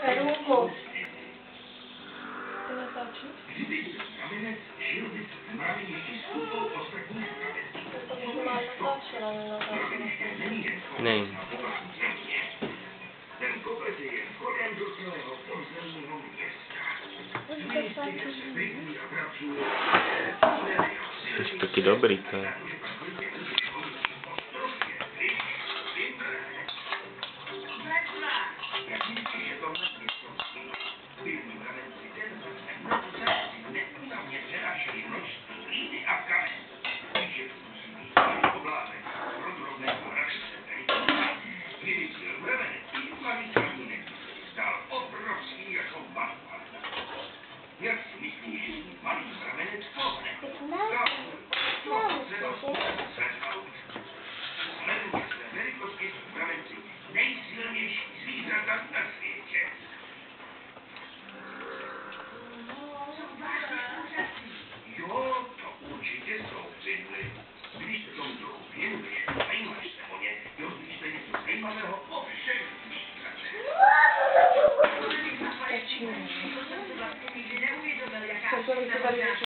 Perunku. Ty natáčíš? To možná natáčela, nenatáčela. Nevím. Ten kopec je vchodem do celého podzemního města. Jsi taky dobrý, to je. Jak si myslíš, že malý pramenec pohne? Sleduje své velikosti pramenci nejsilnější zvířata na světě. Jo, to určitě jsou přidly. Když se tomu trochu věnuješ, zajímáš se o ně, dozvíš se něco zajímavého o všech zvířatech. Tačí.